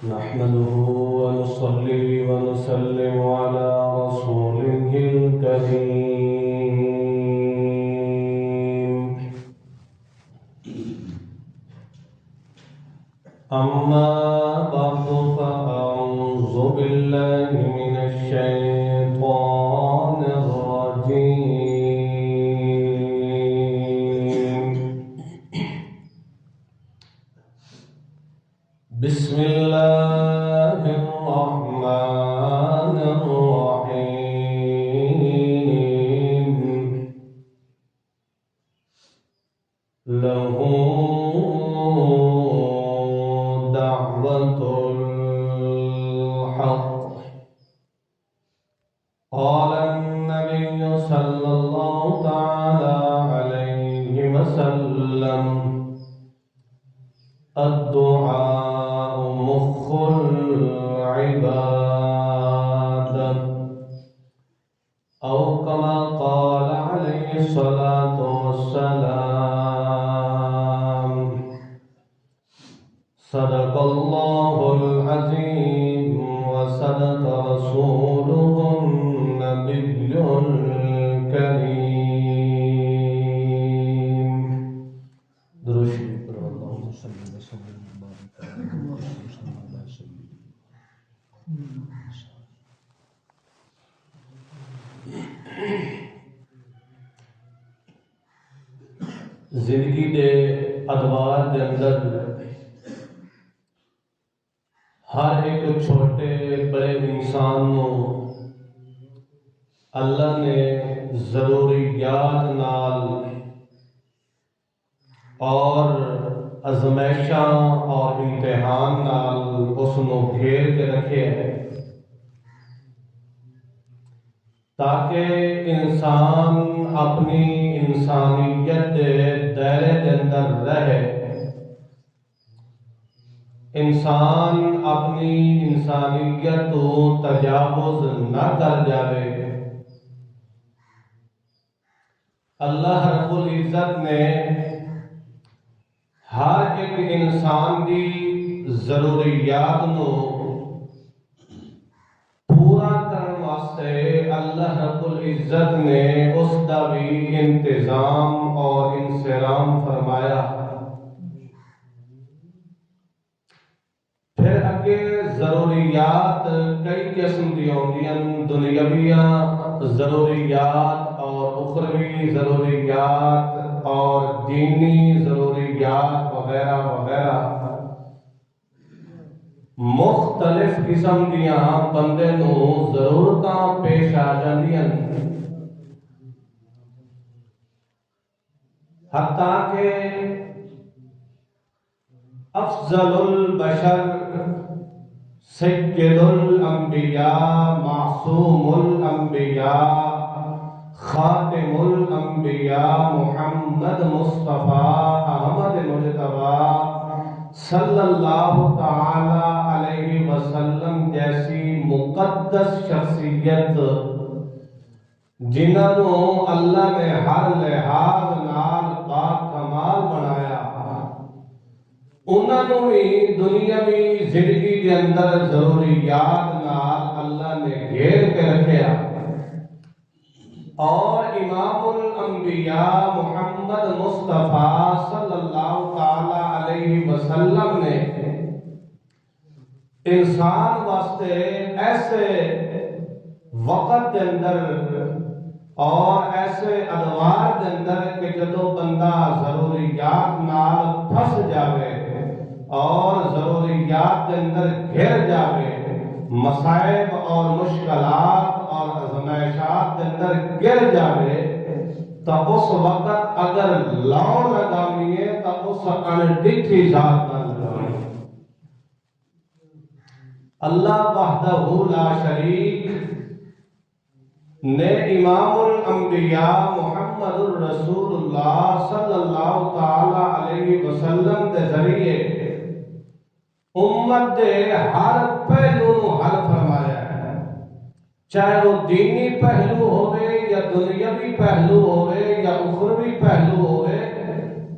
نحمده ونصلي ونسلم على رسوله الكريم أما بعد فأعوذ بالله من الشيطان الرجيم بسم الله الرحمن الرحيم له دعوة الحق قال النبي صلى الله تعالى عليه وسلم الدعاء مخ العبادة أو كما قال عليه الصلاة والسلام صدق الله العظيم وصدق رسوله النبي الكريم درود شریف پر اللهم صل وسلم وبارك على سيدنا زندگی دے ادوار دے اندر ہر ایک چھوٹے بڑے انسان نو اللہ نے ضروریات نال اور ازمائشاں اور امتحان نال اس نو گھیر کے رکھے ہے تاکہ انسان اپنی انسانیت دے دائرے دے اندر رہے، انسان اپنی انسانیت تو تجاوز نہ کر جاوے۔ اللہ رب العزت نے ہر ایک انسان دی ضروریات نو پورا کرنے واسطے اللہ رب العزت نے اس دا بھی انتظام اور انسرام فرمایا۔ پھر اگے ضروریات کئی قسم دی ہوندیاں، دنیاویہ ضروریات اور اخروی ضروریات اور دینی ضروریات وغیرہ وغیرہ، مختلف قسم دیاں بندے نو ضرورتاں پیش آ جاندیاں، حتیٰ کہ افضل البشر سید الانبیاء معصوم الانبیاء خاتم الانبیاء محمد مصطفیٰ احمد مجتبیٰ صلی اللہ تعالی علیہ وسلم جیسی مقدس شخصیت جنہوں اللہ نے ہر لحاظ نال پاک کمال بنایا انہوں بھی دنیاوی زندگی کے اندر ضروریات نال اللہ نے گھیر کے رکھیا اور امام الانبیاء محمد مصطفیٰ صلی اللہ تعالی علیہ وسلم نے انسان واسطے ایسے وقت کے اندر اور ایسے ادوار کے اندر کہ جدو بندہ ضروریات نال پھس جاوے اور ضروریات کے اندر گھر جاوے مصائب اور مشکلات اور آزمائشات کے اندر گر جاوے تو اس وقت اگر لو لگانی ہے تو اس انڈٹھی ذات نہ لگانی اللہ وحدہ لا شریک نے امام الانبیاء محمد الرسول اللہ صلی اللہ تعالی علیہ وسلم کے ذریعے امت دے ہر پہلو حل فرمایا ہے چاہے وہ دینی پہلو ہوئے یا دنیاوی پہلو ہوئے یا اخروی پہلو ہوئے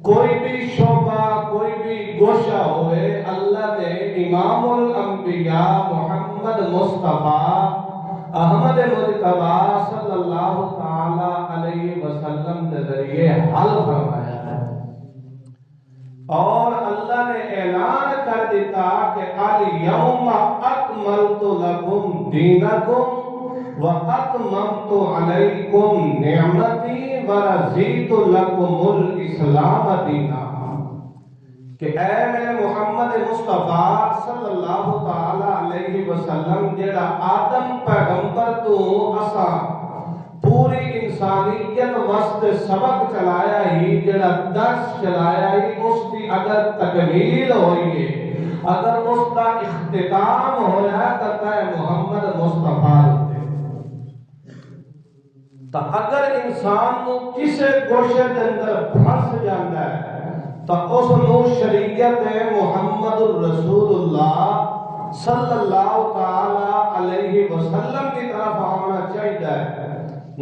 کوئی بھی شعبہ کوئی بھی گوشہ ہوئے اللہ نے امام الانبیاء محمد مصطفیٰ احمد مجتبی صلی اللہ تعالی علیہ وسلم کے ذریعے حل فرمایا ہے اور اللہ نے اعلان کر دیتا کہ الیوم اکملت لکم دینکم واتممت علیکم نعمتی ورضیت لکم الاسلام دینا کہ اے میرے محمد مصطفیٰ صلی اللہ تعالی علیہ وسلم جڑا آدم پیغمبر تو اسا پوری انسانیت وسط سبق چلایا ہی جڑا درس چلایا ہی اس کی اگر تکمیل ہوئی ہے اگر اس کا اختتام ہویا تو ہے محمد مصطفیٰ تو اگر انسان کو کسے گوشے کے اندر پھنس جاتا ہے تو اس نو شریعت محمد الرسول اللہ صلی اللہ تعالی علیہ وسلم کی طرف آنا چاہیے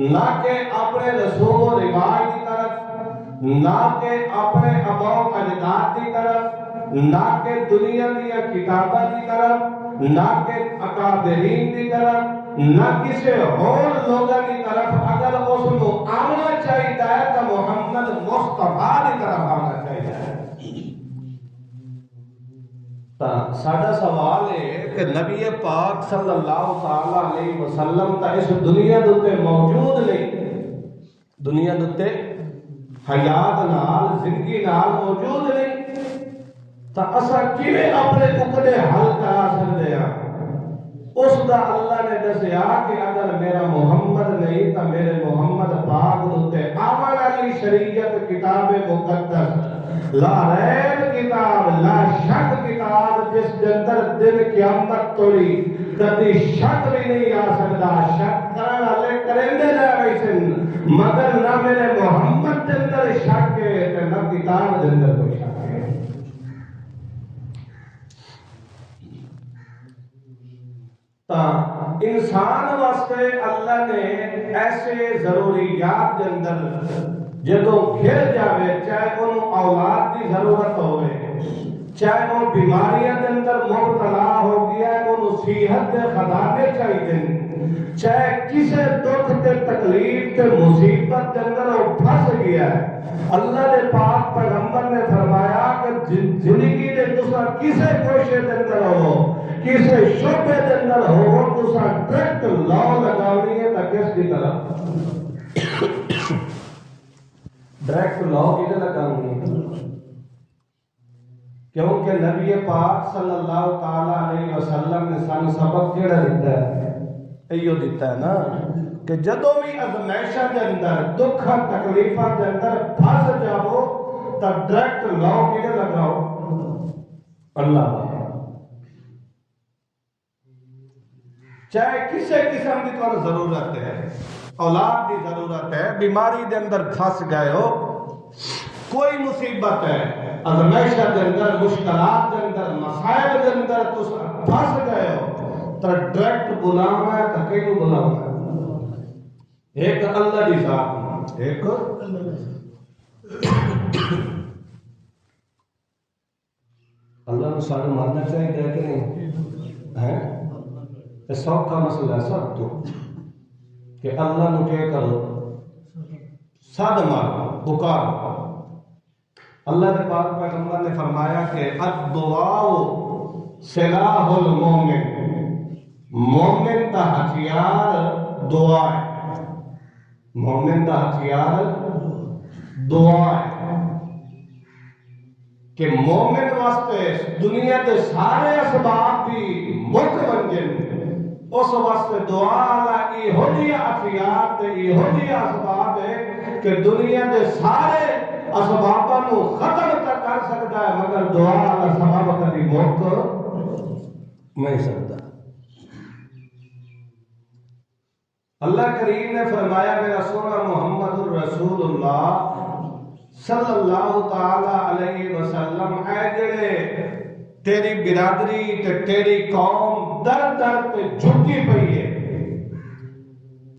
نہ کہ اپنے رسوم و رواج کی طرف نہ کہ اپنے آباؤ اجداد کی طرف نہ کہ دنیا کی کتابوں کی طرف نہ کہ اکابرین کی طرف نہ کسی اور لوگوں کی طرف اگر اس کو آنا چاہیے تو محمد مصطفیٰ کی طرف آنا چاہیے ساڈا سوال ہے کہ نبی پاک صلی اللہ تعالی علیہ وسلم تا اس دنیا دے موجود نہیں دنیا دے حیات نال زندگی نال موجود نہیں تا اسا کیویں اپنے ٹکڑے حل کرا سکدے ہاں اس دا اللہ نے دسیا کہ اگر میرا محمد نہیں تا میرے محمد پاک دے آمن علی شریعت کتاب مقدس لا ریب کتاب لا شک کتاب جس جندر دن قیامت توڑی کدی شک بھی نہیں آ سکتا شک کرنے والے کرندے لے ویسن مگر نہ میرے محمد جندر شک ہے نہ کتاب جندر کوئی شک ہے انسان واسطے اللہ نے ایسے ضروریات کے اندر جدو گھر جاوے چاہے انہوں اولاد کی ضرورت ہوئے چاہے وہ بیماریاں کے اندر مبتلا ہو گیا ہے انہوں صحت کے خزانے چاہیے چاہے کسی دکھ کے تکلیف کے مصیبت کے اندر وہ پھنس گیا ہے اللہ نے پاک پیغمبر نے فرمایا کہ زندگی نے دوسرا کسے کوشے کے اندر ہو کسے شعبے کے اندر ہو دوسرا ڈائریکٹ لاؤ لگاونی ہے تو کس کی طرف ڈائریکٹ لاؤ کدھر لگاؤں گی کیونکہ نبی پاک صلی اللہ تعالی علیہ وسلم نے سانو سبق کیڑا دیتا ہے ایو دیتا ہے نا کہ جدو بھی ازمائشاں دے اندر دکھ تکلیفاں دے اندر پھنس جاؤ تو ڈائریکٹ لاؤ کدھر لگاؤ اللہ چاہے کسی قسم کی تو ضرورت ہے اولاد کی ضرورت ہے بیماری دے اندر پھنس گئے ہو کوئی مصیبت ہے ازمائشہ دے اندر مشکلات دے اندر مسائل دے اندر تو پھنس گئے ہو تو ڈائریکٹ بلانا ہے تو کہیں بلانا ہے ایک اللہ دی ذات ایک اللہ نے سارے ماننا چاہیے کہ نہیں ہے یہ سب کا مسئلہ ہے سب تو کہ اللہ نے کیا کرو ساد مارو پکار اللہ نے پاک پیغمبر نے فرمایا کہ الدعاء سلاح المومن مومن کا ہتھیار دعا ہے مومن کا ہتھیار دعا ہے کہ مومن واسطے دنیا کے سارے اسباب بھی ملک بن جائیں اس واسطے دعا اللہ یہ دیا ہتھیار یہ دیا اسباب ہے کہ دنیا کے سارے اسبابوں کو ختم کر سکتا ہے مگر دعا اللہ سبب کبھی موت نہیں سکتا اللہ کریم نے فرمایا میرا سونا محمد الرسول اللہ صلی اللہ تعالی علیہ وسلم اے جڑے تیری برادری تے تیری قوم در در تے جھکی پئی ہے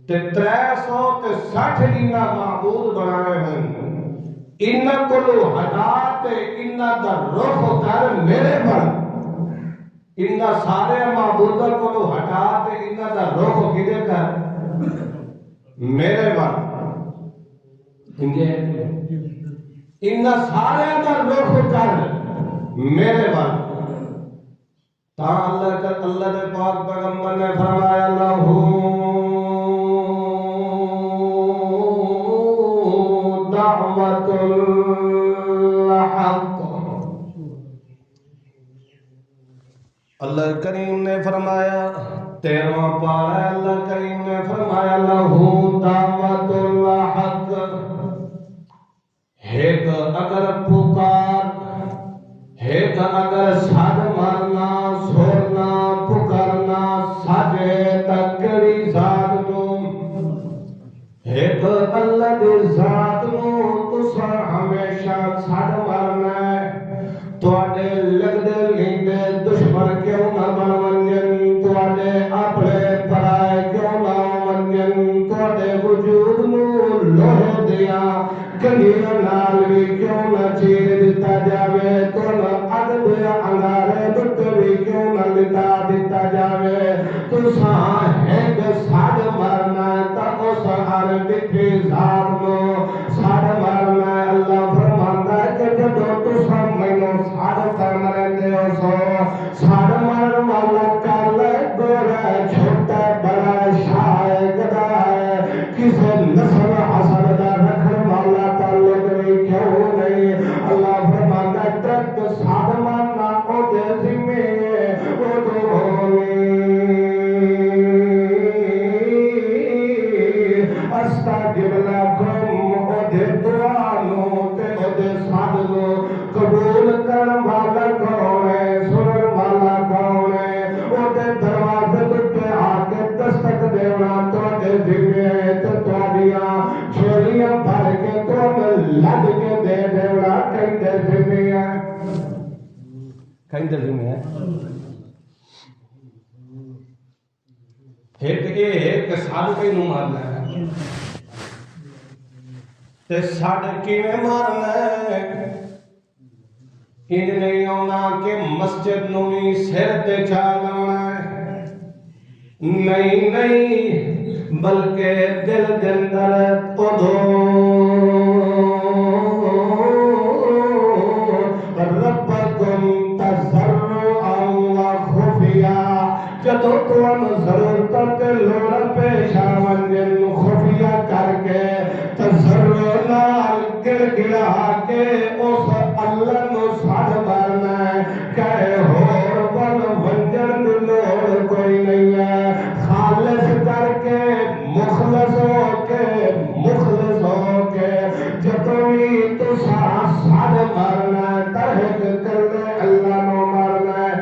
تے 360 انہا معبود بنائے ہیں انہا کلو ہٹا تے انہا دا رخ کر میرے پر انہا سارے معبودہ کلو ہٹا تے انہا دا رخ کدے کر میرے پر انہا سارے دا رخ کر میرے پر تا اللہ نے پاک پیغمبر نے فرمایا لہو دعوت الحق اللہ کریم نے فرمایا 13واں پارہ اللہ کریم نے فرمایا لہو دعوت الحق ایک اگر پکار ایک اگر ساد مارنا سورنا پکارنا ساجے تکری ذات نو ایک اللہ دی ذات نو تسا ہمیشہ ساد مارنا ہے تواڈے لگدے لیندے دشمن کیوں نہ بن ونجن تواڈے اپنے پرائے کیوں نہ ونجن تواڈے وجود نو لوہ دیا کنیاں نال بھی کیوں نہ چیر دیتا جاوے تو نہ اگ دیا انگارے دکھ بھی کیوں نہ لٹا دیتا جاوے تو ساں ایک ساڑ مرنا تا اس ہر بکھی ذات نو ساڑ مرنا اللہ فرماندا ہے کہ جدو تو ساں مینوں ساڑ کر مرندے ہو سو ساڑ مرن والا کل گورا چھوٹا بڑا شاہ گدا ہے کسے نسل حسن دا رکھن والا تعلق نہیں کیوں نہیں اللہ فرماتا ہے ترک ساد ماننا او دے ذمے او تو ہونی استغفر لکم او دے دعا نو تے او دے ساد نو قبول کرن والا کون ہے سنن والا کون ہے او دے دروازے تے آ کے دستک دینا تو دے ذمے تے تواڈیاں چھوڑیاں بھر کے لگ کے دے دیوڑا کہیں دے ذمہ ہے کہیں دے ذمہ ہے ایک سال کہیں نو مارنا ہے تے ساڑھے کیویں مارنا ہے ان نہیں ہونا کہ مسجد نو بھی سر تے چالانا ہے نہیں بلکہ دل دندر ادھو ربکم تضرعا و خفیہ جدو تم ضرورت لوڑ پیش آوندن خفیہ کر کے تضرع نال گر گرا کے اس اللہ نو ساڑ مارنا ہے کہ ہور ون ونجن لوڑ کوئی نہیں ہے خالص کر کے مخلص ہو کے جتوی تو ساڑ مارنا ہے ترہک کر لے اللہ نو مارنا ہے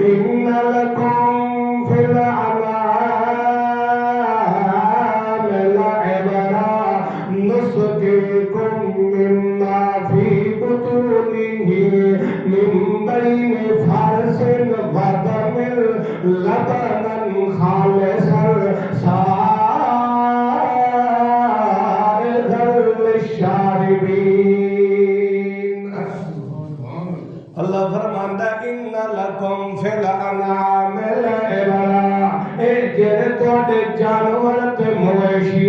ان لکم فی العذاب لعبرا نسقیکم مما فی اللہ فرماندا ان لکم فی الانعام لعبرا، اے جڑے تواڈے جانور تے مویشی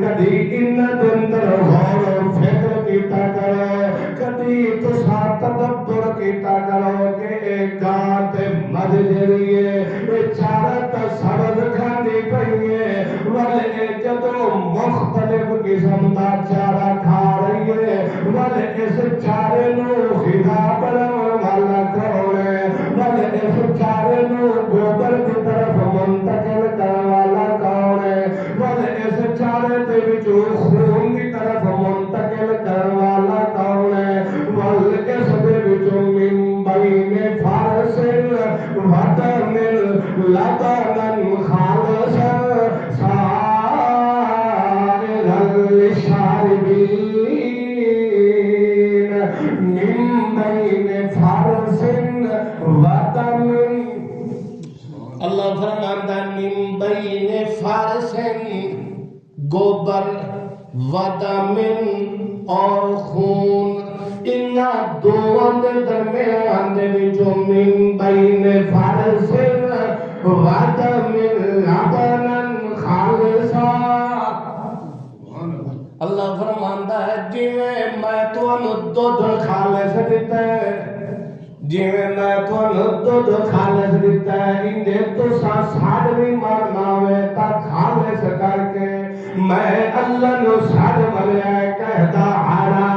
کدی ان دے اندر غور و فکر کیتا کرو، کدی تساں تدبر کیتا کرو کہ اے گاں تے مد جڑی ہے اے چارہ تے سبز کھاندی پئی ہے، ول اے جدوں مختلف قسم دا چارہ کھا رہی ہے، ول اس چارے نو غذا بناؤ والا کون ہے، ول اس چارے نو گوبر کی طرف منتقل کرنے والا کون ہے، ول اس چارے دے وچوں خون کی طرف منتقل کرنے والا کون ہے، ول اس دے وچوں من بین فارس ودم لبنا خالصا سائغا للشاربین، من بین فارس ودم، اللہ فرماتا من بین فارس گوبر ودم اور خون، انہا دوواں دے درمیان دے وچوں من بین فارس ودم لبنا خالصا، اللہ فرماندا ہے جویں میں تانوں دودھ خالص دیتا ہے، جویں میں تانوں دودھ خالص دیتا ہے، انجے تساں ساڈ وی مرنا ہوئے تا خالص کر کے میں اللہ نو ساڈ ملیا کہدا ہارا،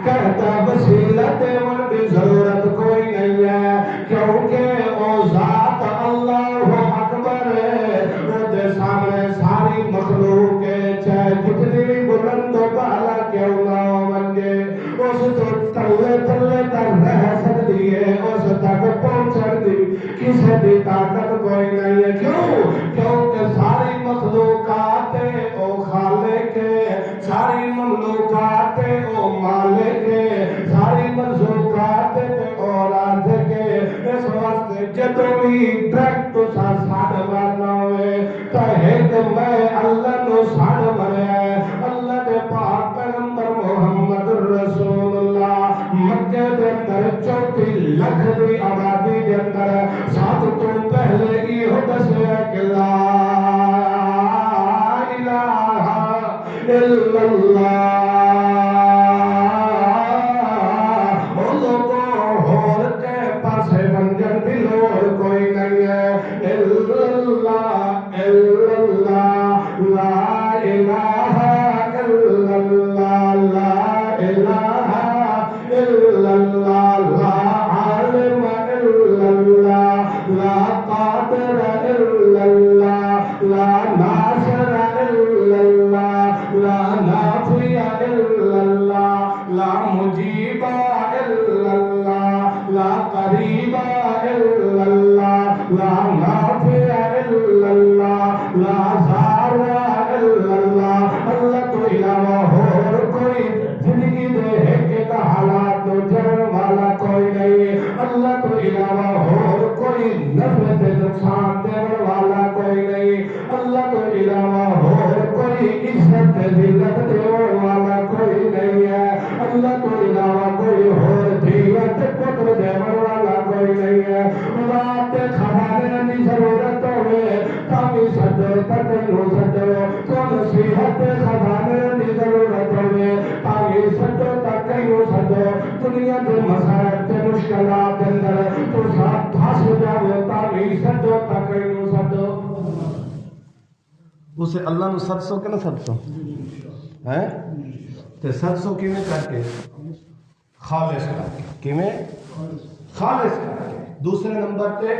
کہدا وسیلہ دیون دی ضرورت کوئی نہیں ہے، کیونکہ او ذات اللہ اکبر ہے، او دے سامنے ساری مخلوق ہے، چاہے جتنی بھی بلند و بالا کیوں نہ منگے، اس تو تلے تلے تک رہ سکتی ہے، اس تک پہنچن دی کسی دی طاقت کوئی نہیں ہے، کیوں؟ کیونکہ ساری مخلوقات او خالق ہے، ساری مخلوقات او مالک ہے، ساری مخلوقات او رازق ہے، اس واسطے جدوں بھی ڈائریکٹ تساں ساڈ مرنا ہوئے تے ایک میں اللہ نو ساڈ مریا ہے، اللہ دے پاک پیغمبر محمد رسول اللہ مکے دے اندر 34 لاکھ دی آبادی دے اندر سب تو پہلے یہ دسیا کہ لا الہ الا اللہ، او لوگوں ہور کے پاسے منجر دی لوڑ کوئی نہیں ہے، الا اللہ الا اللہ، لا الہ الا اللہ، لا الہ الا اللہ، لا عالم الا اللہ، لا قادر الا اللہ، لا ناصر الا اللہ، لا نافع الا اللہ، لا مجیب الا اللہ، لا قریب الا اللہ، لا نافع الا اللہ، لا ضار الا اللہ، اللہ تو علاوہ اور کوئی زندگی دے ایک حالات تو جرم والا کوئی نہیں، اللہ تو علاوہ اور کوئی نفع دے نقصان دینے والا کوئی نہیں، اللہ تو علاوہ اور کوئی عزت دے ذلت دینے والا کوئی نہیں ہے، اللہ تو علاوہ کوئی اور دیت پتر دینے والا کوئی نہیں ہے، رات کھانے کی ضرورت ہوئے تامی سدو تکنو سدو، تو نصیحت خزانے کی ضرورت ہوئے تامی سدو تکنو سدو، دنیا کے مسائل تے مشکلات کے اندر تو ساتھ پھنس جاؤ تامی سدو تکنو سدو، اسے اللہ نو 700 کہ نہ 700 ہے تے 700 کیویں کر کے خالص کر کے، کیویں خالص کر کے، دوسرے نمبر تے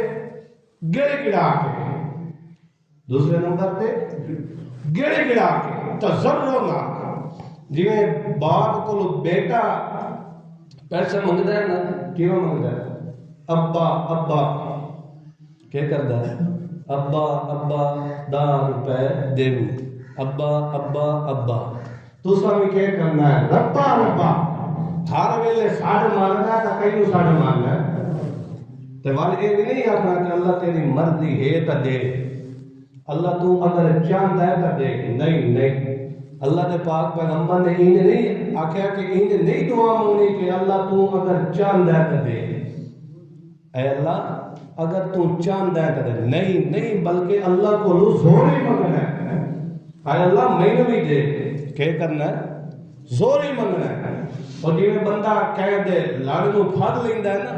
گڑ گڑا کے، دوسرے نمبر تے گڑ گڑا کے تضرع نہ، جویں باپ کو بیٹا پیسے منگدا ہے نا، کیوں منگدا ہے؟ ابا ابا کیا کردا ہے؟ ابا ابا 10 روپے دیو، ابا ابا ابا، تساں بھی کیا کرنا ہے؟ ربا ربا، ہر ویلے ساڈ ماننا ہے تو کئی ساڈ ماننا ہے، تے وال یہ بھی نہیں آخنا کہ اللہ تیری مرضی ہے تو دے، اللہ تو اگر چاہتا ہے تو دے، نہیں نہیں، اللہ دے پاک پیغمبر نے نہیں آخیا کہ نہیں دعا مانگنی کہ اللہ تو اگر چاہتا ہے تو دے، اے اللہ اگر تو چاہتا ہے تو نہیں نہیں بلکہ اللہ کو زور ہی منگنا ہے. اے اللہ مینوں بھی دے. کیا کرنا ہے؟ زور ہی منگنا ہے. اور جی میں بندہ کہہ دے لڑ نو پھڑ لیندا ہے نا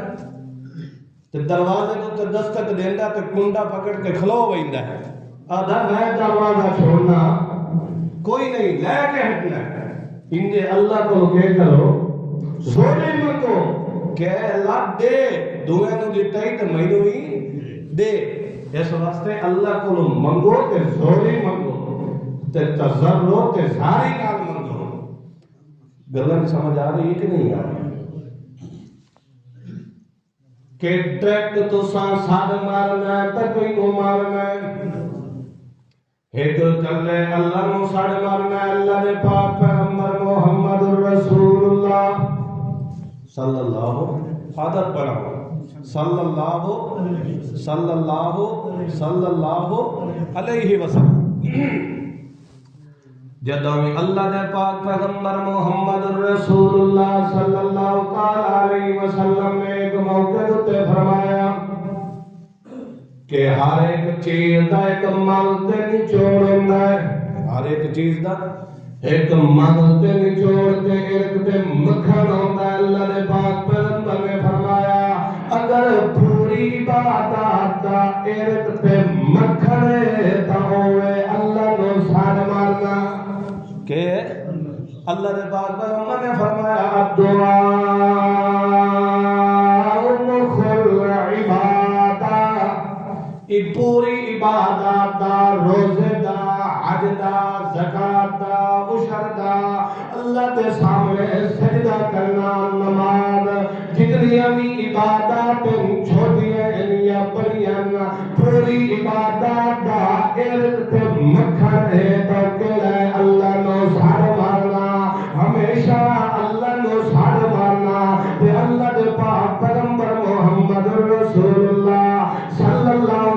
تے دروازے کو تے دستک دیندا تے کنڈا پکڑ کے کھلو ویندا ہے. آدھا میں دروازہ چھوڑنا کوئی نہیں لے کے ہٹنا ہے. اندے اللہ کو کہہ کرو زور ہی منگو کہ اللہ دے دوویں نو دتا ہی تے مینوں بھی دے. اس واسطے اللہ کو منگو تے زور ہی منگو تے تضرع تے زاری نال منگو. گلاں سمجھ آ رہی ہے کہ نہیں آ رہی؟ کہ ڈائریکٹ تو ساڈ مارنا تے کوئی کو مارنا ایک کلے اللہ نو ساڈ مارنا. اللہ دے پاک پیغمبر محمد رسول اللہ صلی اللہ عادت بناؤ صلی اللہ علیہ وسلم. جدوں اللہ دے پاک پیغمبر محمد رسول اللہ صلی اللہ علیہ وسلم نے ایک موقع تے فرمایا کہ ہر ایک چیز دا ایک مل تے نچوڑ ہوندا ہے. ہر ایک چیز دا ایک مل تے نچوڑ تے ایک تے مکھن ہوندا ہے. اللہ دے پاک پیغمبر نے فرمایا اگر پوری عبادت دا ایک تے مکھن تا ہوئے اللہ نو ساڈ مارنا. کہ اللہ دے پاک پیغمبر نے فرمایا دعا مخل عبادہ. یہ پوری عبادت دا روزے دا حج دا زکات دا عشر دا اللہ دے سامنے سجدہ کرنا نماز جتنی بھی عبادت چھوٹیاں یا بڑیاں پوری عبادت دا ارد تے مکھن ہے تو کہ اللہ نو ساڈ مارنا ہمیشہ اللہ نو ساڈ مارنا. تے اللہ دے پاک پیغمبر محمد رسول اللہ صلی اللہ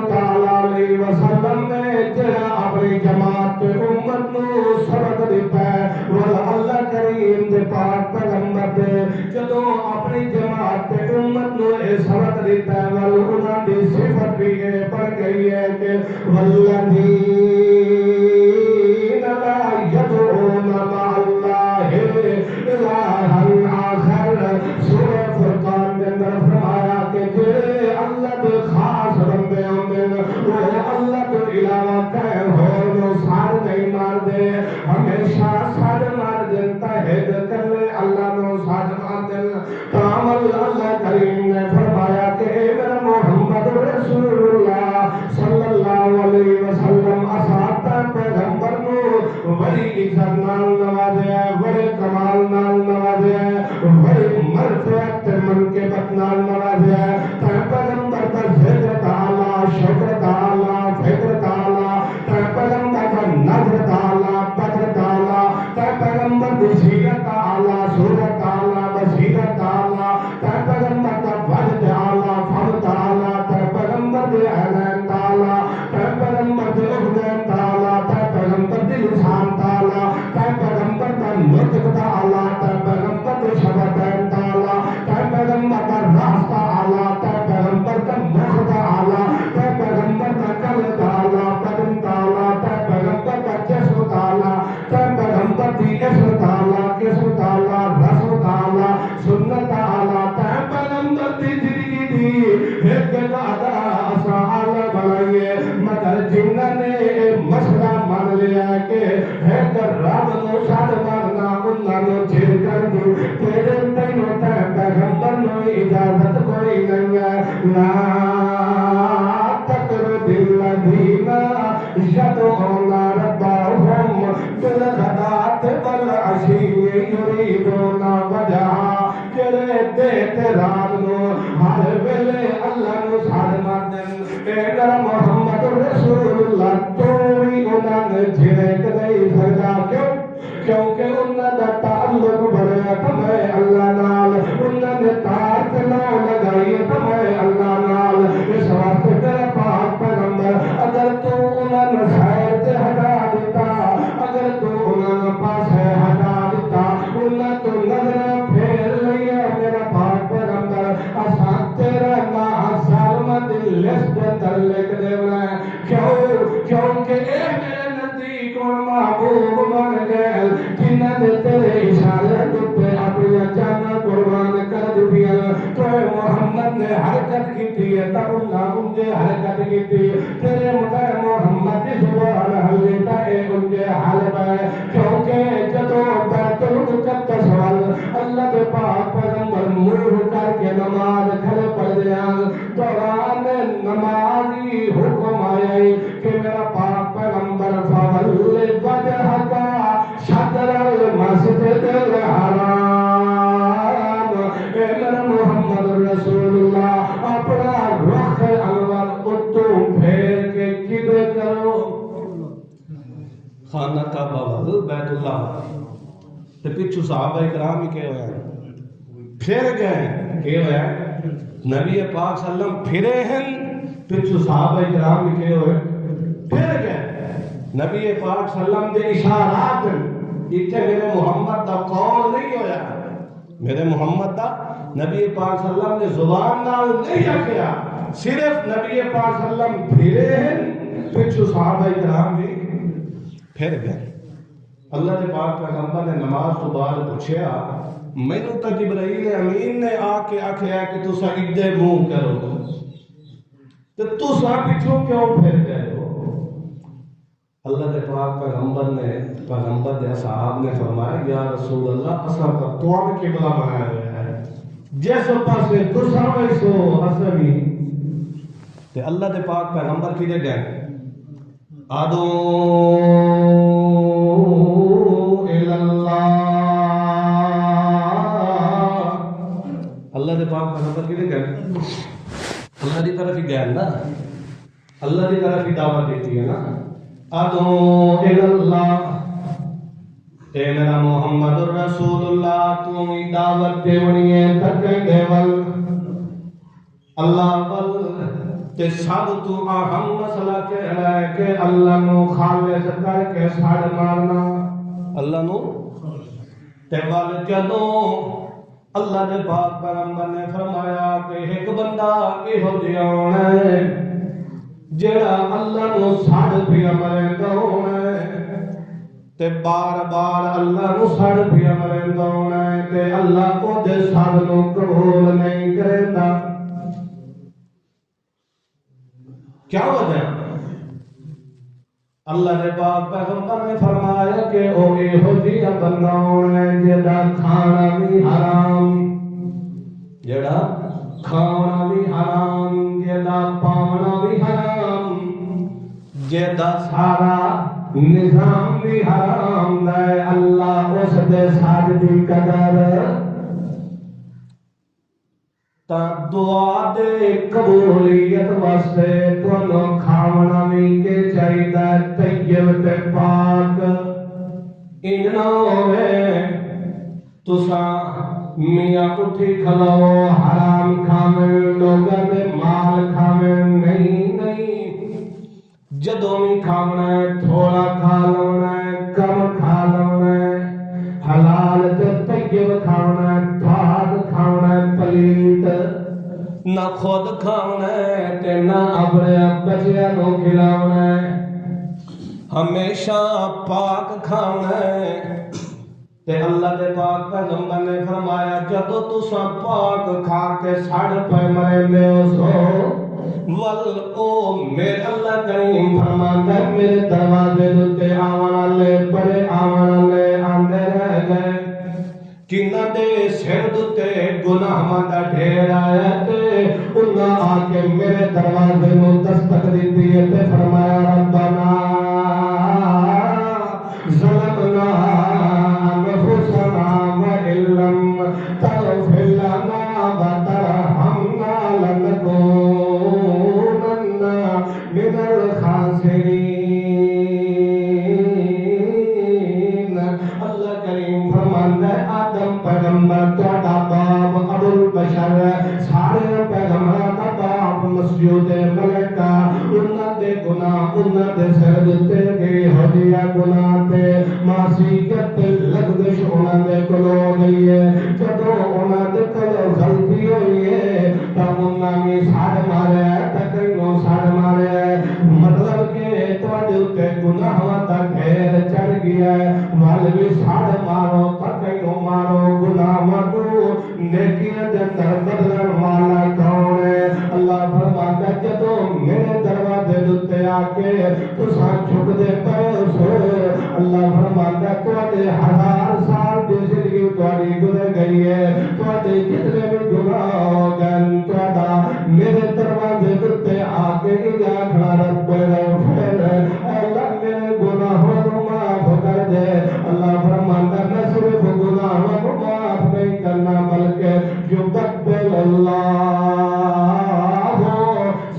علیہ وسلم نے جڑا اپنی جماعت تے امت نو سبق دیتا ہے وہ اللہ کریم دے پاک پیغمبر دے جدوں اپنی جماعت تے امت نو اے سبق دیتا ہے وہ انہاں دی صفت بھی یہ بن گئی ہے کہ والذین لا یدعون مع اللہ الہا آخر. سورہ فرقان کے اندر فرمایا کہ جڑے اللہ دے خاص بندے ہوندے وہ اللہ تو علاوہ کہیں ہور نو ساڈ نہیں مار دے ہمیشہ ساڈ مار دیتا ہے کرے اللہ نو ساڈ مار دے. کامل اللہ کریم نے فرمایا کہ اے میرا محمد رسول اللہ صلی اللہ علیہ وسلم اساتہ پیغمبر نو بڑی عزت نال نوازیا بڑے کمال نال نوازیا بڑی مرتبت منقبت نال نوازیا. پیغمبر کا ذکر تعالی شکر تعالی فکر تعالی پیغمبر کا نظر تعالی بدر تعالی پیغمبر کی سیرت تعالی صورت تعالی بصیرت تعالی پیغمبر کا وجہ تعالی فضل تعالی پیغمبر کے عین تعالی پیغمبر کے عین تعالی پیغمبر کے لسان تعالی پیغمبر کا نطق تعالی پیغمبر کے شفتین تعالی پیغمبر کا راستہ تعالی پیغمبر کا مخ تعالی پیغمبر کا قلب تعالی قدم تعالی پیغمبر کا جسم تعالی پیغمبر کی اسم تعالی قسم تعالی رسم تعالی سنت تعالی پیغمبر کی زندگی دی ایک وعدہ اسال بنائیے مگر جنہاں نے مسئلہ مان لیا کہ ایک رب نو ساڈ مارنا انہاں نو جیل کر دو تیرے تینوں تے پیغمبر نو اجازت کوئی نہیں ہے. لا تطرد الذین یدعون ربهم بالغداة والعشی یریدون وجہہ. جڑے دیتے رات نو ہر ویلے اللہ نو ساڈ مار دین. اے میرا محمد رسول اللہ تو بھی انہاں نے جھڑک نہیں سکدا. کیوں؟ کیونکہ انہاں دا تعلق بڑا تمہیں اللہ نال انہاں نے تار تے نہ لگائی تمہیں اللہ نال. اس واسطے میرا پاک پیغمبر اگر تو انہاں نے سائر تے ہٹا دیتا اگر تو انہاں نے پاسے ہٹا دیتا انہاں تو نظر پھیر لیا میرا پاک پیغمبر اساں تیرا نام لسٹ در لکھ دینا ہے کیونکہ اے میرے نزدیک محبوب بن گئے جنہ نے تیرے اشارے پہ اپنی جانا قربان کر دیا تو محمد نے حرکت کی تھی تب ان کے حرکت کی تھی تیرے مطلب محمد سبحان حلیتا اے ان کے حال میں کیونکہ جدو بیت المقدس وال اللہ کے پاک پیغمبر منہ کر کے نماز کھڑے پڑھ دیا دوران نمازی حکم آئی کہ میرا پاک پیغمبر فول وجہ کا شطر المسجد الحرام اے میرا محمد رسول اللہ اپنا رخ انور اتو پھیر کے کدے کرو خانہ کعبہ وال بیت اللہ تے پچھو صحابہ اکرام ہی کہے ہوئے ہیں پھر گئے کہے ہوئے ہیں نبی پاک صلی اللہ علیہ وسلم پھرے ہیں پچھو صحابہ اکرام ہی کہے ہوئے پھر گئے نبی پاک صلی اللہ علیہ وسلم دے اشارات اتھے میرے محمد دا قول نہیں ہویا میرے محمد دا نبی پاک صلی اللہ علیہ وسلم نے زبان نال نہیں کیا صرف نبی پاک صلی اللہ علیہ وسلم پھرے ہیں پچھو صحابہ اکرام بھی پھر گئے اللہ کے پاک پیغمبر نے نماز تو بعد پوچھیا مینوں تا جبرائیل امین نے آ کے آکھیا کہ تساں اِدے منہ کرو تے تساں پچھو کیوں پھر گئے ہو اللہ کے پاک پیغمبر دے صحاب نے فرمایا یا رسول اللہ اساں کا توڑ قبلہ بنایا ہوا ہے جیسے پاسے تساں ویسو اساں بھی تے اللہ کے پاک پیغمبر کدے گئے آدو اللہ دے پاک پیغمبر کدے گئے اللہ دی طرف ہی گئے نا اللہ دی طرف ہی دعوت دیتی ہے نا ادعو اللہ اے میرا محمد الرسول اللہ تو ہی دعوت دیونی ہے تکیں دے ول اللہ ول تے سب تو اہم مسئلہ کہہ ہے کہ اللہ نو خالص کر کے ساڑ مارنا اللہ نو تے وال جدوں اللہ دے پاک پیغمبر نے فرمایا کہ ایک بندہ ایہو جہا ہونا ہے جڑا اللہ نو ساڑ پیا مریندا ہونا ہے تے بار بار اللہ نو ساڑ پیا مریندا ہونا ہے تے اللہ او دے ساڑ نو قبول نہیں کریندا کیا وجہ اللہ نے پاک پیغمبر نے فرمایا کہ او ایہو جہا بندہ ہونا ہے جڑا کھانا بھی حرام جڑا کھانا بھی حرام جڑا پانا بھی حرام جڑا سارا نظام بھی حرام ہے اللہ اس دے ساتھ دی قدر تا دعا دے قبولیت واسطے تو کھانا بھی کے چاہیے طیب تے پاک انہاں ہوئے تساں میاں اٹھی کھلاؤ حرام کھاویں لوگاں دے مال کھاویں نہیں جدوں بھی کھاونا ہے تھوڑا کھا لینا ہے کم کھا لینا ہے حلال تے طیب کھانا ہے پاک کھانا ہے پلیت نہ خود کھانا ہے تے نہ اپنے بچیاں نو کھلاونا ہے ہمیشہ پاک کھانا ہے تے اللہ دے پاک پیغمبر نے فرمایا جدو تساں پاک کھا کے سڑ پے مرندے ہو سو ول او میرے اللہ کریم فرماندا ہے میرے دروازے تے آون والے بڑے آون والے آندے رہ گئے کنہ دے سر تے گناہاں دا ڈھیر آیا تے انہاں آ کے میرے دروازے نو دستک دتی تے فرمایا ربنا ظلمنا انفسنا وان لم تغفر لنا وترحمنا لنكونن من الخاسرین اللہ کریم فرماندا ہے آدم پیغمبر تہاڈا باپ ابو البشر سارے پیغمبراں دا باپ مسجود ملکہ انہاں دے گناہ انہاں دے سر تے گئے ہو جیا گناہ تے معصیت لغزش انہاں دے کولوں گئی ہے جدوں انہاں دے کولوں غلطی ہوئی ہے تاں انہاں نے ساڑ ماریا تک میرے دروازے تے آ کے اجا کھڑا رب اغفر اللہ میرے گناہوں کو معاف کر دے اللہ فرماتا نہ صرف گناہوں کو معاف نہیں کرنا بلکہ یبدل اللہ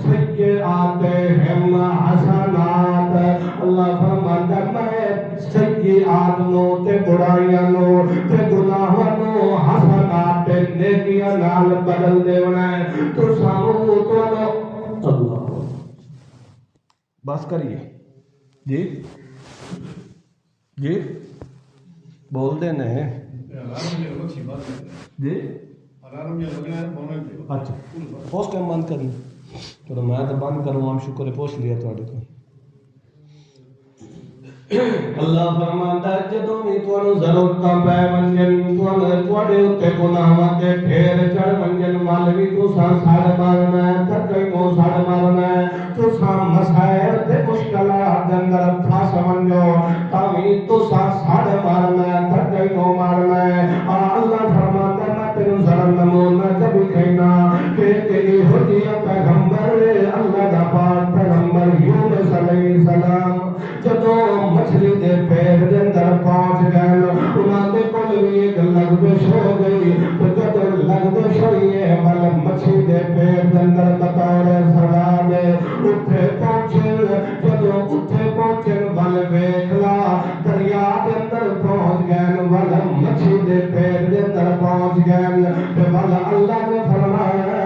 سیئاتہم حسنات اللہ فرماتا میں سیئات نو تے برائیاں نو تے گناہاں نو حسنات تے نیکیاں نال بدل دیونا ہے تو سانو تو اللہ بس کریے جی جی بول دے نے جی اچھا اس ٹائم بند کرنا چلو میں تو بند کروں ہم شکر پوچھ لیا تھوڑے کو اللہ فرماتا ہے جدوں بھی تانوں ضرورت پے ونجن تواڈے اوتے گناہاں دے ڈھیر چڑھ ونجن مال بھی تساں ساڑ مارنا ہے تکئی کو ساڑ مارنا ہے تساں مسائل تے مشکلات دے اندر پھس ونجو تاوی تساں ساڑ مارنا ہے تکئی کو مارنا ہے اللہ فرماتا ہے میں تینوں ذرا نمونہ جب کہنا کہ تیری ہدیہ پیغمبر اللہ دا پاک پیغمبر یونس علیہ السلام جدوں مچھلی دے پیر دے اندر پہنچ گئے انہاں دے کول بھی ایک لغزش ہو گئی تو جدوں لغزش ہوئی ہے مل مچھلی دے پیر دے اندر بطور سزا دے اتھے پہنچے جدوں اتھے پہنچے ول ویکھلا دریا دے اندر پہنچ گئے ول مچھلی دے پیر دے اندر پہنچ گئے تے ول اللہ نے فرمایا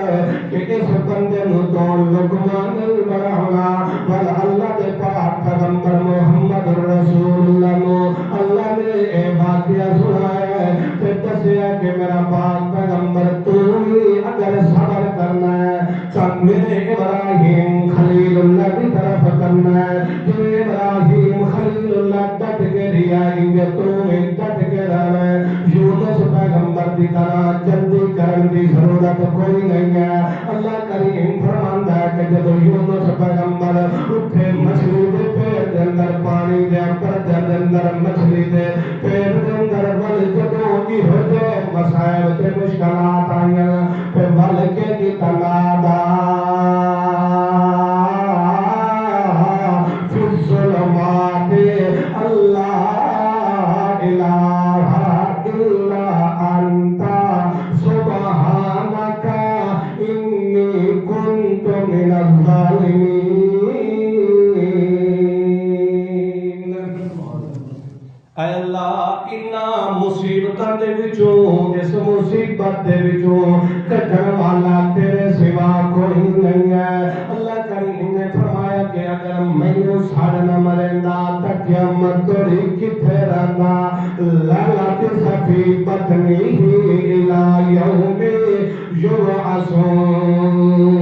کہ اس بندے نو تو لقمان نہیں بناونا ول اللہ دے پاک پیغمبر محمد رسول اللہ نو اللہ نے اے واقعہ سنایا ہے تے دسیا کہ میرا پاک پیغمبر تو بھی اگر صبر کرنا ہے تو میرے ابراہیم خلیل اللہ کی طرف کرنا ہے جو ابراہیم خلیل اللہ ڈٹ کے رہائیں گے تو ڈٹ کے رہنا ہے یونس پیغمبر کی طرح جلدی کرنے کی ضرورت کوئی نہیں ہے اللہ کریم فرماندا ہے کہ جب یونس پیغمبر اٹھے مچھلی دے پیر دے اندر پانی دے اندر مچھلی دے پیر دے اندر ول جدوں کی ہو جائے مسائل تے مشکلات آئیں تے ول کے دی تنادا فی الظلمات اللہ الہ الا انت سبحانک انی کنت من الظالمین اے اللہ انہاں مصیبتاں دے وچوں اس مصیبت دے وچوں کڈن والا تیرے سوا کوئی نہیں ہے اللہ کریم نے فرمایا کہ اگر مینوں ساڑ نہ مریندا تے قیامت توڑی کتے رہنا لعنت صفی بطنی الی یوم یبعثون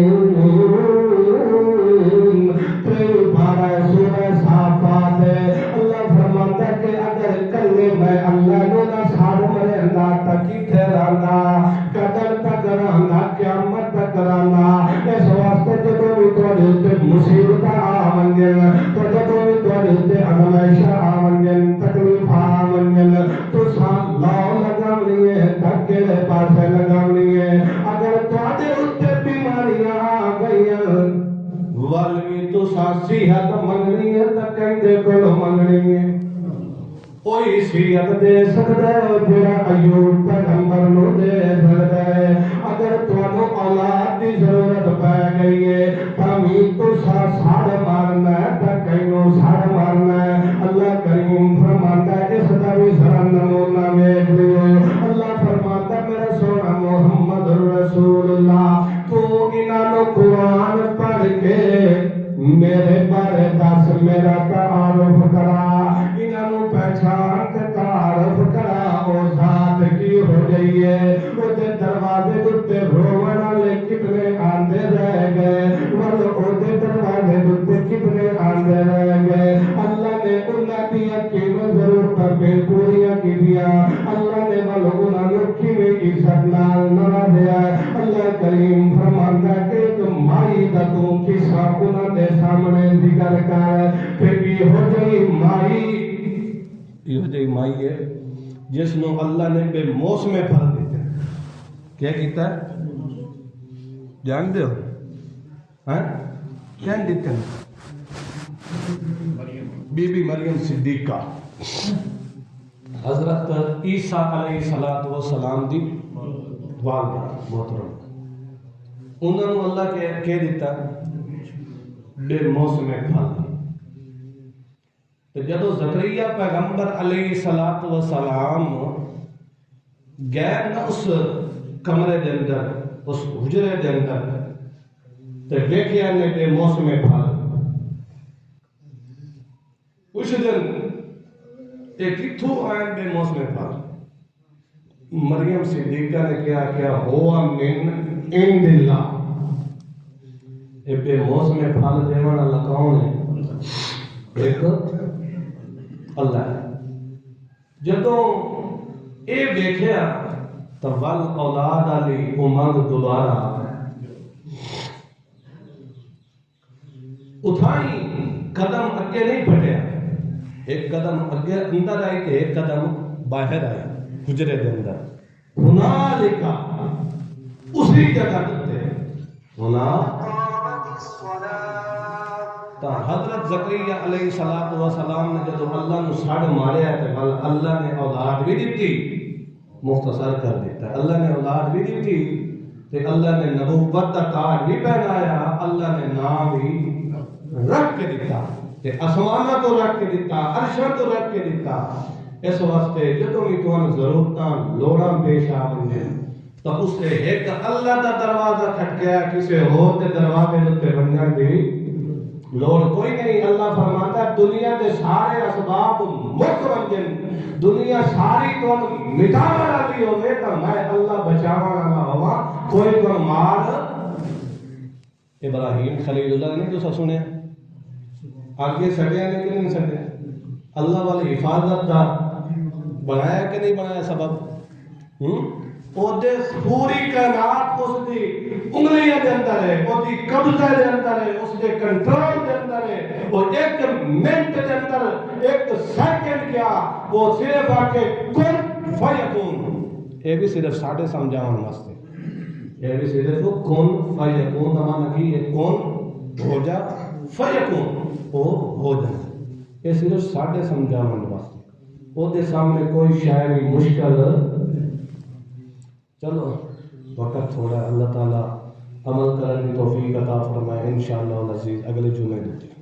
سورہ صافات اللہ فرماتا ہے کہ اگر کلے میں اللہ نو نہ ساڑ مریندا تے کتے رہنا قدر تک رہنا قیامت تک رہنا اس واسطے جدوں بھی تواڈے تے مصیبت آونگن تو جدوں بھی تواڈے تے آزمائشاں آونگن تکلیف آونگن تو سان لاؤ لگاونی ہے دھکے دے پاسے لگاونی ہے اگر تواڈے اوتے بیماریاں آ گئیاں ول بھی تو صحت منگنی ہے تے کہندے کول منگنی ہے کوئی صحت دے سکدا ہے جڑا ایوب پیغمبر نو دے سکدا ہے اگر تانوں اولاد دی ضرورت پے گئی ہے تاں تو ساڑ مارنا ہے تے کینو ساڑ مارنا ہے اللہ کریم فرماتا ہے اس دا بھی ذرا نمونہ ویکھ لیو اللہ فرماتا ہے میرا سونا محمد رسول اللہ تو انہاں نو قرآن پڑھ کے میرے بارے دس میرا تعارف کرا انہاں نو پہچان تے تعارف کرا او ذات کی ہو گئی ہے او دے دروازے تے روون والے کتنے آندے رہ گئے ول او دے دروازے تے کتنے آندے رہ گئے اللہ نے انہاں دی کیویں ضرورت پہ پوریاں کیتیاں اللہ نے ول انہاں نو کیویں عزت نال نوازیا اللہ کریم فرماندا ہے کہ تم مائی دا تو قصہ انہاں دے سامنے ذکر کر کہ یہ جی مائی ہے جس نو اللہ نے بے موسم پھل دیتے ہیں کیا کیتا ہے جان دے ہو ہاں کہن دیتے ہیں بی بی مریم صدیقہ حضرت عیسیٰ علیہ السلام دی والدہ محترم انہوں نے اللہ کہہ دیتا بے موسم پھل تو جدو زکریا پیغمبر علیہ السلام گئے نا اس کمرے دے اندر اس حجرے دے اندر تو دیکھیا نے بے موسم پھل اس دن ایک کتھو آئین بے موسم پھل مریم صدیقہ نے کیا ہوا من عند اللہ اے بے موسم پھل دیوان اللہ کون ہے ایک اللہ ہے جدوں اے دیکھیا تو ول اولاد علی امنگ دوبارہ اٹھائی قدم اگے نہیں پھٹیا ایک قدم اگے اندر آئی کہ ایک قدم باہر آئی حجرے دے اندر ہنالکا اسی جگہ تے ہونا تا حضرت زکریا علیہ السلام نے جب اللہ نو ساڑ ماریا ہے تو اللہ نے اولاد بھی دیتی مختصر کر دیتا اللہ نے اولاد بھی دیتی تے اللہ نے نبوت کا تاج بھی پہنایا اللہ نے نام بھی رکھ کے دیتا تے آسمانہ تو رکھ کے دیتا عرشہ تو رکھ کے دیتا اس واسطے جدوں بھی تمہیں ضرورتاں لوڑاں پیش آ بندے تو اس سے ایک اللہ کا دروازہ کھٹ گیا کسی ہو تے دروازے تے بنن دی لوڑ کوئی نہیں اللہ فرماتا ہے دنیا کے سارے اسباب متوجن دنیا ساری تو مٹاوا والی ہوے تو میں اللہ بچاوا والا ہوا کوئی تو مار ابراہیم خلیل اللہ نے تو سنیا آگے سڑیا نے کہ نہیں سڑیا اللہ والی حفاظت دا بنایا کہ نہیں بنایا سبب وہ دے پوری کائنات اس دی انگلیاں دے اندر ہے وہ دی قبضہ دے اندر ہے اس دے کنٹرول دے اندر ہے وہ ایک منٹ دے اندر ایک سیکنڈ کیا وہ صرف آ کے کن فیکون یہ بھی صرف ساڑھے سمجھاؤں واسطے یہ بھی صرف کن فیکون کا معنی کی ہے کن ہو جا فیکون وہ ہو جائے یہ صرف ساڑھے سمجھاؤں واسطے وہ دے سامنے کوئی شاعری مشکل چلو وقت تھوڑا اللہ تعالیٰ عمل کرنے کی توفیق عطا فرمائے انشاءاللہ العزیز اگلے جمعے دیتے ہیں